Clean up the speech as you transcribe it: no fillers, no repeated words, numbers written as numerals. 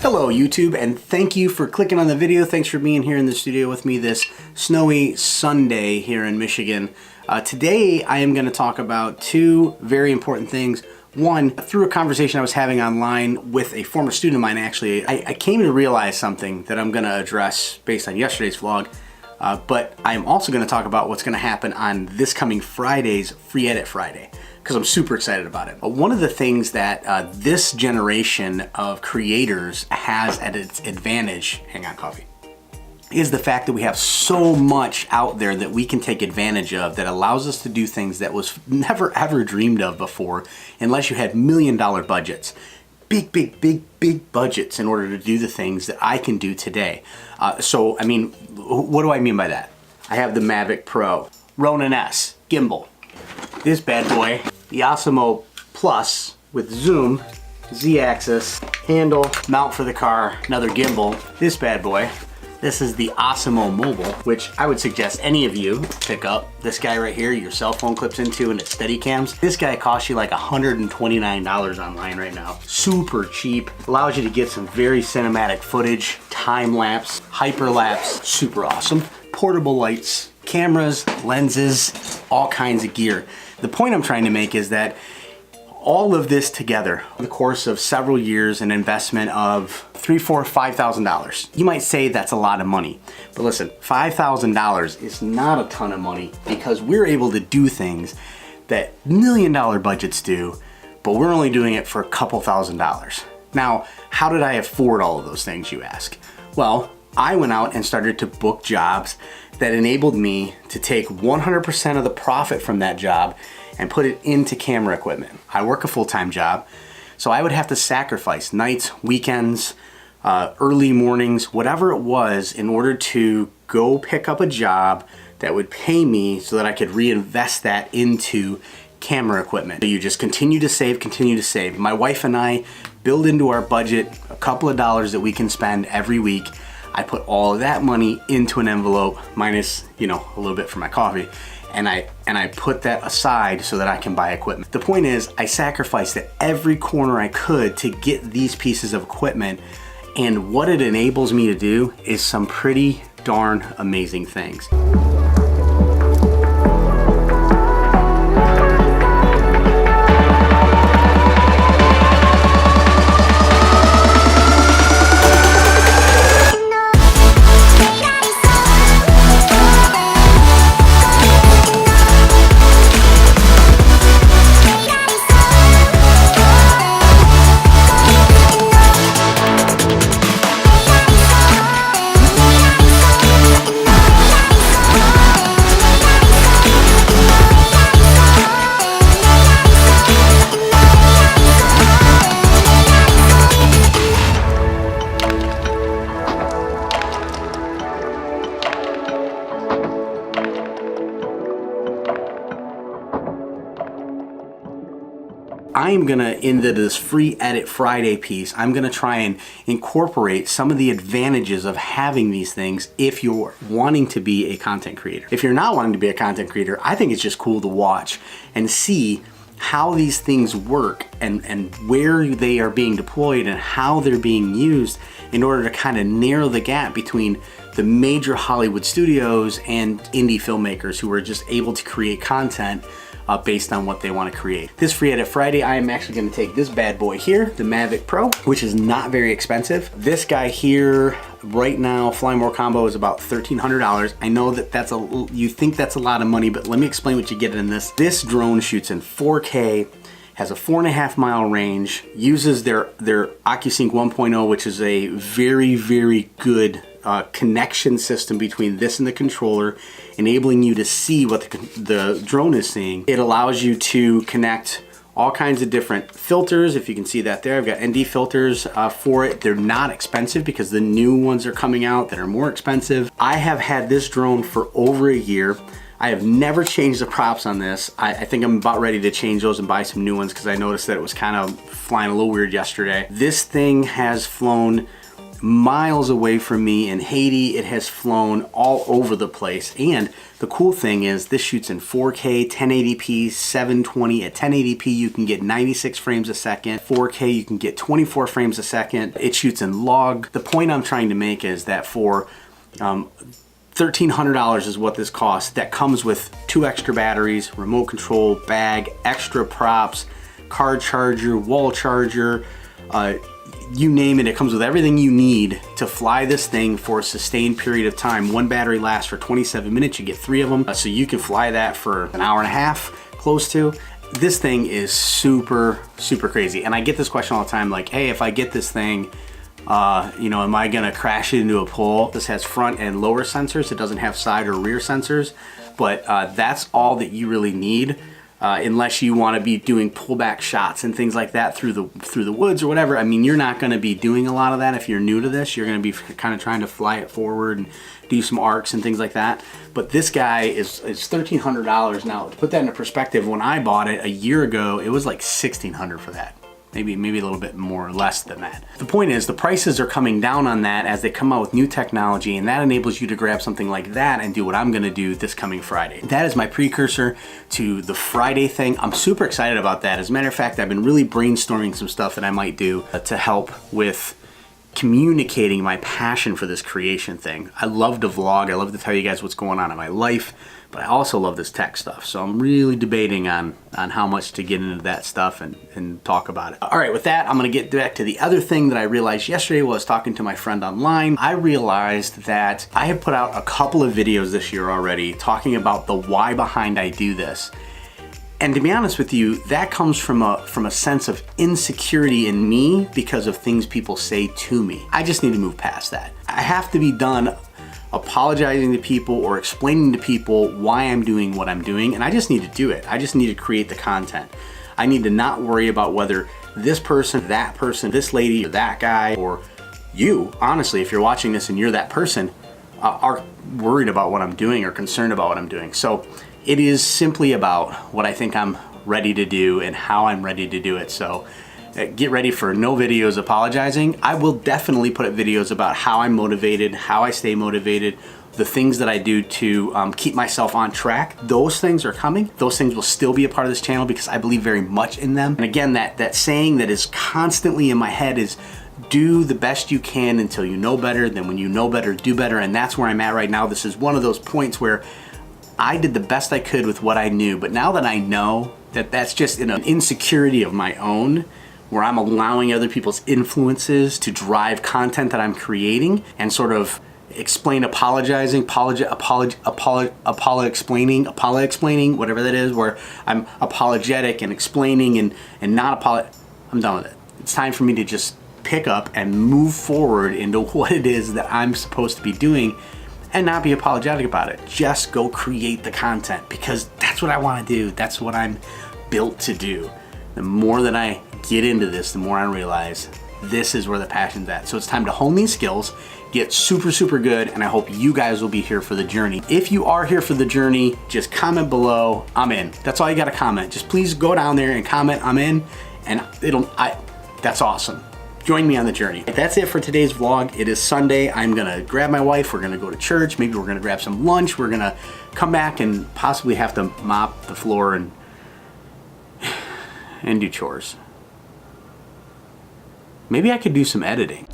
Hello YouTube, and thank you for clicking on the video. Thanks for being here in the studio with me this snowy Sunday here in Michigan. Today I am going to talk about two very important things. One, through a conversation I was having online with a former student of mine, actually, I came to realize something that I'm going to address based on yesterday's vlog. But I'm also going to talk about what's going to happen on this coming Friday's Free Edit Friday, because I'm super excited about it. One of the things that this generation of creators has at its advantage, hang on coffee, is the fact that we have so much out there that we can take advantage of that allows us to do things that was never ever dreamed of before unless you had $1 million budgets. Big budgets in order to do the things that I can do today. So, I mean, what do I mean by that? I have the Mavic Pro, Ronin S, gimbal, this bad boy, the Osmo Plus with zoom, Z-axis, handle, mount for the car, another gimbal, this bad boy. This is the Osmo Mobile, which I would suggest any of you pick up. This guy right here, your cell phone clips into and it's steady cams. This guy costs you like $129 online right now. Super cheap, allows you to get some very cinematic footage, time lapse, hyper lapse, super awesome. Portable lights, cameras, lenses, all kinds of gear. The point I'm trying to make is that all of this together, in the course of several years, an investment of $3,000, $4,000, $5,000. You might say that's a lot of money, but listen, $5,000 is not a ton of money because we're able to do things that $1 million budgets do, but we're only doing it for a couple $1,000s. Now, how did I afford all of those things, you ask? Well, I went out and started to book jobs that enabled me to take 100% of the profit from that job and put it into camera equipment. I work a full-time job, so I would have to sacrifice nights, weekends, early mornings, whatever it was, in order to go pick up a job that would pay me so that I could reinvest that into camera equipment. So you just continue to save, continue to save. My wife and I build into our budget a couple of dollars that we can spend every week. I put all of that money into an envelope, minus, you know, a little bit for my coffee. And I put that aside so that I can buy equipment. The point is, I sacrificed at every corner I could to get these pieces of equipment, and what it enables me to do is some pretty darn amazing things. I'm gonna, into this Free Edit Friday piece, I'm gonna try and incorporate some of the advantages of having these things if you're wanting to be a content creator. If you're not wanting to be a content creator, I think it's just cool to watch and see how these things work and where they are being deployed and how they're being used in order to kind of narrow the gap between the major Hollywood studios and indie filmmakers who are just able to create content based on what they want to create. This Free Edit Friday, I am actually going to take this bad boy here, the Mavic Pro, which is not very expensive. This guy here, right now, Fly More combo is about $1,300. I know that you think that's a lot of money, but let me explain what you get in this. This drone shoots in 4K, has a 4.5 mile range, uses their OcuSync 1.0, which is a very good connection system between this and the controller, enabling you to see what the drone is seeing. It allows you to connect all kinds of different filters. If you can see that there, I've got ND filters for it. They're not expensive because the new ones are coming out that are more expensive. I have had this drone for over a year. I have never changed the props on this. I think I'm about ready to change those and buy some new ones because I noticed that it was kind of flying a little weird yesterday. This thing has flown miles away from me in Haiti. It has flown all over the place. And the cool thing is this shoots in 4K, 1080p, 720. At 1080p, you can get 96 frames a second. 4K, you can get 24 frames a second. It shoots in log. The point I'm trying to make is that for $1,300 is what this costs. That comes with 2 extra batteries, remote control, bag, extra props, car charger, wall charger, you name it. It comes with everything you need to fly this thing for a sustained period of time. One battery lasts for 27 minutes. You get 3 of them, so you can fly that for an hour and a half, close to. This thing is super, super crazy. And I get this question all the time, like, hey, if I get this thing, you know, am I gonna crash it into a pole? This has front and lower sensors. It doesn't have side or rear sensors, but that's all that you really need. Unless you want to be doing pullback shots and things like that through the woods or whatever. I mean, you're not going to be doing a lot of that if you're new to this. You're going to be kind of trying to fly it forward and do some arcs and things like that. But this guy is $1,300 now. To put that into perspective, when I bought it a year ago, it was like $1,600 for that. Maybe a little bit more or less than that. The point is, the prices are coming down on that as they come out with new technology, and that enables you to grab something like that and do what I'm gonna do this coming Friday. That is my precursor to the Friday thing. I'm super excited about that. As a matter of fact, I've been really brainstorming some stuff that I might do to help with communicating my passion for this creation thing. I love to vlog. I love to tell you guys what's going on in my life, but I also love this tech stuff. So I'm really debating on how much to get into that stuff and talk about it. All right, with that, I'm gonna get back to the other thing that I realized yesterday while I was talking to my friend online. I realized that I have put out a couple of videos this year already talking about the why behind I do this. And to be honest with you, that comes from a sense of insecurity in me because of things people say to me. I just need to move past that. I have to be done apologizing to people or explaining to people why I'm doing what I'm doing, and I just need to do it. I just need to create the content. I need to not worry about whether this person, this lady, or that guy, or you, honestly, if you're watching this and you're that person, are worried about what I'm doing or concerned about what I'm doing. So it is simply about what I think I'm ready to do and how I'm ready to do it. So get ready for no videos apologizing. I will definitely put up videos about how I'm motivated, how I stay motivated, the things that I do to keep myself on track. Those things are coming. Those things will still be a part of this channel because I believe very much in them. And again, that saying that is constantly in my head is, do the best you can until you know better. Then when you know better, do better. And that's where I'm at right now. This is one of those points where I did the best I could with what I knew. But now that I know that that's just an insecurity of my own, where I'm allowing other people's influences to drive content that I'm creating and sort of explain apologizing, explaining, whatever that is, where I'm apologetic and explaining and not I'm done with it. It's time for me to just pick up and move forward into what it is that I'm supposed to be doing and not be apologetic about it. Just go create the content because that's what I want to do. That's what I'm built to do. The more that I get into this, the more I realize this is where the passion's at. So it's time to hone these skills, get super, super good, and I hope you guys will be here for the journey. If you are here for the journey, just comment below, I'm in. That's all you gotta comment. Just please go down there and comment, I'm in, and that's awesome. Join me on the journey. That's it for today's vlog. It is Sunday. I'm gonna grab my wife, we're gonna go to church, maybe we're gonna grab some lunch, we're gonna come back and possibly have to mop the floor and do chores. Maybe I could do some editing.